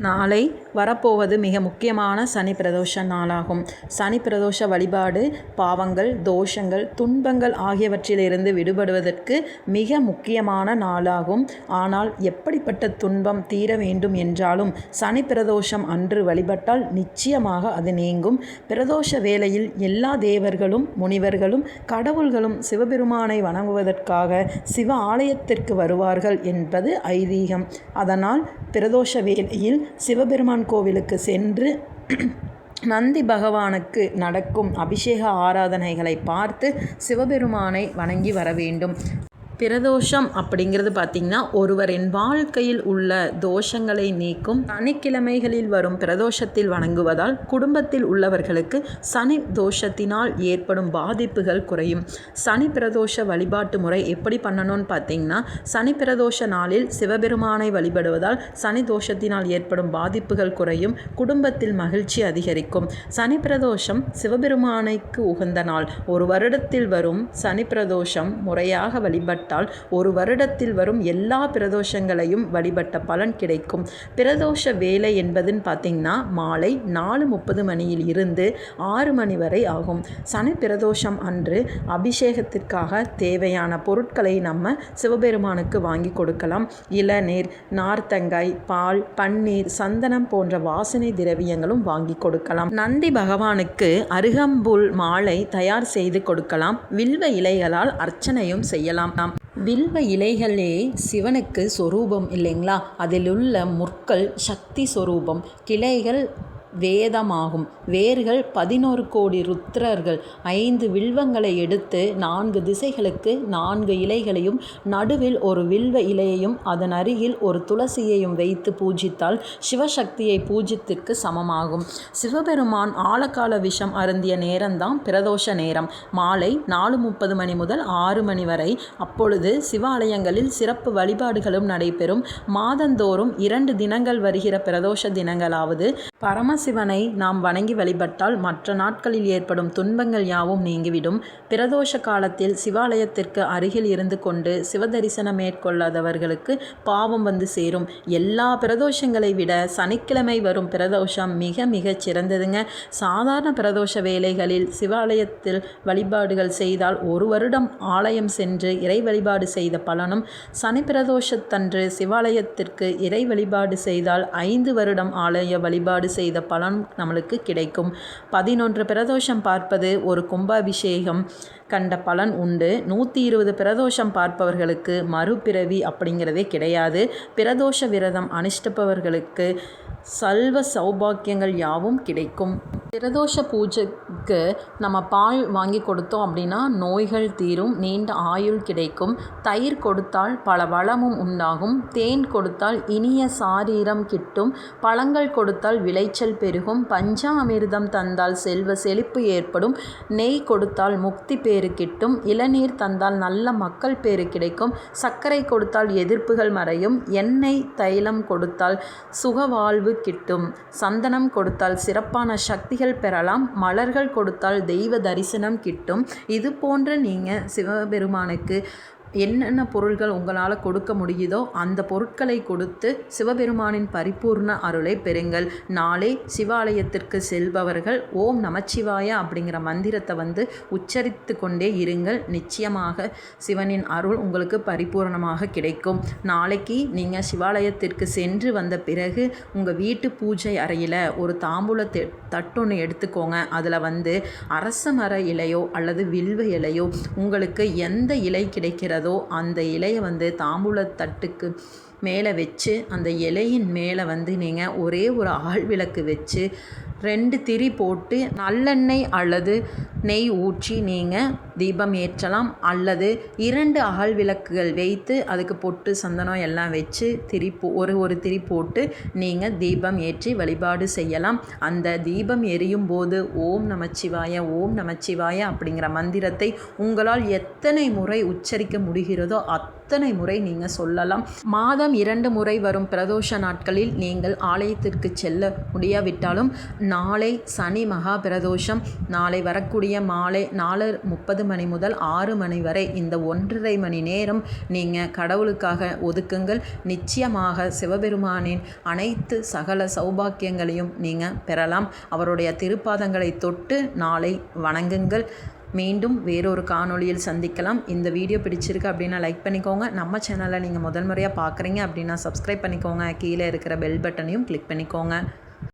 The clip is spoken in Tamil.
நாளை வரப்போவது மிக முக்கியமான சனி பிரதோஷ நாளாகும். சனி பிரதோஷ வழிபாடு பாவங்கள், தோஷங்கள், துன்பங்கள் ஆகியவற்றிலிருந்து விடுபடுவதற்கு மிக முக்கியமான நாளாகும். ஆனால் எப்படிப்பட்ட துன்பம் தீர வேண்டும் என்றாலும் சனி பிரதோஷம் அன்று வழிபட்டால் நிச்சயமாக அது நீங்கும். பிரதோஷ வேளையில் எல்லா தேவர்களும், முனிவர்களும், கடவுள்களும் சிவபெருமானை வணங்குவதற்காக சிவ ஆலயத்திற்கு வருவார்கள் என்பது ஐதீகம். அதனால் பிரதோஷ வேளையில் சிவபெருமான் கோவிலுக்கு சென்று நந்தி பகவானுக்கு நடக்கும் அபிஷேக ஆராதனைகளை பார்த்து சிவபெருமானை வணங்கி வர வேண்டும். பிரதோஷம் அப்படிங்கிறது பார்த்திங்கன்னா ஒருவரின் வாழ்க்கையில் உள்ள தோஷங்களை நீக்கும். சனிக்கிழமைகளில் வரும் பிரதோஷத்தில் வணங்குவதால் குடும்பத்தில் உள்ளவர்களுக்கு சனி தோஷத்தினால் ஏற்படும் பாதிப்புகள் குறையும். சனி பிரதோஷ வழிபாட்டு முறை எப்படி பண்ணணும்னு பார்த்திங்கன்னா, சனி பிரதோஷ நாளில் சிவபெருமானை வழிபடுவதால் சனி தோஷத்தினால் ஏற்படும் பாதிப்புகள் குறையும், குடும்பத்தில் மகிழ்ச்சி அதிகரிக்கும். சனி பிரதோஷம் சிவபெருமானைக்கு உகந்த நாள். ஒரு வருடத்தில் வரும் சனி பிரதோஷம் முறையாக வழிபட்ட ஒரு வருடத்தில் வரும் எல்லா பிரதோஷங்களையும் வழிபட்ட பலன் கிடைக்கும். பிரதோஷ வேலை என்பதுன்னு பார்த்தீங்கன்னா மாலை 4:30 மணியில் இருந்து 6 மணி வரை ஆகும். சனி பிரதோஷம் அன்று அபிஷேகத்திற்காக தேவையான பொருட்களை நம்ம சிவபெருமானுக்கு வாங்கி கொடுக்கலாம். இளநீர், நார்த்தங்காய், பால், பன்னீர், சந்தனம் போன்ற வாசனை திரவியங்களும் வாங்கி கொடுக்கலாம். நந்தி பகவானுக்கு அருகம்புல் மாலை தயார் செய்து கொடுக்கலாம். வில்வ இலைகளால் அர்ச்சனையும் செய்யலாம். வில்வ இலைகளே சிவனுக்கு சொரூபம் இல்லைங்களா? அதிலுள்ள முற்கள் சக்தி சொரூபம், கிளைகள் வேதமாகும், வேர்கள் 11 கோடி ருத்ரர்கள். 5 வில்வங்களை எடுத்து 4 திசைகளுக்கு 4 இலைகளையும் நடுவில் ஒரு வில்வ இலையையும் அதன் அருகில் ஒரு துளசியையும் வைத்து பூஜித்தால் சிவசக்தியை பூஜித்திற்கு சமமாகும். சிவபெருமான் ஆழகால விஷம் அருந்திய நேரம்தான் பிரதோஷ நேரம். மாலை 4:30 மணி முதல் 6 மணி வரை. அப்பொழுது சிவாலயங்களில் சிறப்பு வழிபாடுகளும் நடைபெறும். மாதந்தோறும் 2 தினங்கள் வருகிற பிரதோஷ தினங்களாவது பரமசிவனை நாம் வணங்கி வழிபட்டால் மற்ற நாட்களில் ஏற்படும் துன்பங்கள் யாவும் நீங்கிவிடும். பிரதோஷ காலத்தில் சிவாலயத்திற்கு அருகில் இருந்து கொண்டு சிவதரிசனம் மேற்கொள்ளாதவர்களுக்கு பாவம் வந்து சேரும். எல்லா பிரதோஷங்களை விட சனிக்கிழமை வரும் பிரதோஷம் மிக மிகச் சிறந்ததுங்க. சாதாரண பிரதோஷ வேளைகளில் சிவாலயத்தில் வழிபாடுகள் செய்தால் 1 வருடம் ஆலயம் சென்று இறை வழிபாடு செய்த பலனும், சனி பிரதோஷத்தன்று சிவாலயத்திற்கு இறை வழிபாடு செய்தால் 5 வருடம் ஆலய வழிபாடு செய்த பலன் நம்மளுக்கு கிடைக்கும். 11 பிரதோஷம் பார்ப்பது ஒரு கும்பாபிஷேகம் கண்ட பலன் உண்டு. 120 பிரதோஷம் பார்ப்பவர்களுக்கு மறுபிறவி அப்படிங்கிறதே கிடையாது. பிரதோஷ விரதம் அனுஷ்டிப்பவர்களுக்கு சல்வ சௌபாக்கியங்கள் யாவும் கிடைக்கும். பிரதோஷ பூஜைக்கு நம்ம பால் வாங்கி கொடுத்தோம் அப்படின்னா நோய்கள் தீரும், நீண்ட ஆயுள் கிடைக்கும். தயிர் கொடுத்தால் பல வளமும் உண்டாகும். தேன் கொடுத்தால் இனிய சாரீரம் கிட்டும். பழங்கள் கொடுத்தால் விளைச்சல் பெருகும். பஞ்சாமிர்தம் தந்தால் செல்வ செழிப்பு ஏற்படும். நெய் கொடுத்தால் முக்தி பேறு கிட்டும். இளநீர் தந்தால் நல்ல மக்கள் பேறு கிடைக்கும். சர்க்கரை கொடுத்தால் எதிர்ப்புகள் மறையும். எண்ணெய் தைலம் கொடுத்தால் சுகவாழ்வு கிட்டும். சந்தனம் கொடுத்தால் சிறப்பான சக்திகள் பெறலாம். மலர்கள் கொடுத்தால் தெய்வ தரிசனம் கிட்டும். இது போன்ற நீங்கள் சிவபெருமானுக்கு என்னென்ன பொருள்கள் உங்களால் கொடுக்க முடியுதோ அந்த பொருட்களை கொடுத்து சிவபெருமானின் பரிபூர்ண அருளை பெறுங்கள். நாளை சிவாலயத்திற்கு செல்பவர்கள் ஓம் நமச்சிவாய அப்படிங்கிற மந்திரத்தை உச்சரித்து கொண்டே இருங்கள். நிச்சயமாக சிவனின் அருள் உங்களுக்கு பரிபூர்ணமாக கிடைக்கும். நாளைக்கு நீங்கள் சிவாலயத்திற்கு சென்று வந்த பிறகு உங்கள் வீட்டு பூஜை அறையில் ஒரு தாம்பூல தட்டொன்று எடுத்துக்கோங்க. அதில் அரச மர இலையோ அல்லது வில்வ இலையோ உங்களுக்கு எந்த இலை கிடைக்கிறதோ அந்த இலையை தாம்பூல தட்டுக்கு மேலே வச்சு அந்த இலையின் மேலே நீங்கள் ஒரே ஒரு ஆழ்விளக்கு வச்சு 2 திரி போட்டு நல்லெண்ணெய் அல்லது நெய் ஊற்றி நீங்கள் தீபம் ஏற்றலாம். அல்லது 2 அகல் விளக்குகள் வைத்து அதுக்கு பொட்டு சந்தனம் எல்லாம் வச்சு ஒரு திரி போட்டு நீங்கள் தீபம் ஏற்றி வழிபாடு செய்யலாம். அந்த தீபம் எரியும் போது ஓம் நமச்சிவாய ஓம் நமச்சிவாய அப்படிங்கிற மந்திரத்தை உங்களால் எத்தனை முறை உச்சரிக்க முடிகிறதோ எத்தனை முறை நீங்கள் சொல்லலாம். மாதம் 2 முறை வரும் பிரதோஷ நாட்களில் நீங்கள் ஆலயத்திற்கு செல்ல முடியாவிட்டாலும் நாளை சனி மகா பிரதோஷம், நாளை வரக்கூடிய மாலை 4:30 மணி முதல் 6 மணி வரை இந்த 1.5 மணி நேரம் நீங்கள் கடவுளுக்காக ஒதுக்குங்கள். நிச்சயமாக சிவபெருமானின் அனைத்து சகல சௌபாக்கியங்களையும் நீங்கள் பெறலாம். அவருடைய திருப்பாதங்களை தொட்டு நாளை வணங்குங்கள். மீண்டும் வேறொரு காணொளியில் சந்திக்கலாம். இந்த வீடியோ பிடிச்சிருக்கு அப்படின்னா லைக் பண்ணிக்கோங்க. நம்ம சேனலை நீங்கள் முதல் முறையாக பார்க்குறீங்க அப்படின்னா சப்ஸ்கிரைப் பண்ணிக்கோங்க. கீழே இருக்கிற பெல் பட்டனையும் கிளிக் பண்ணிக்கோங்க.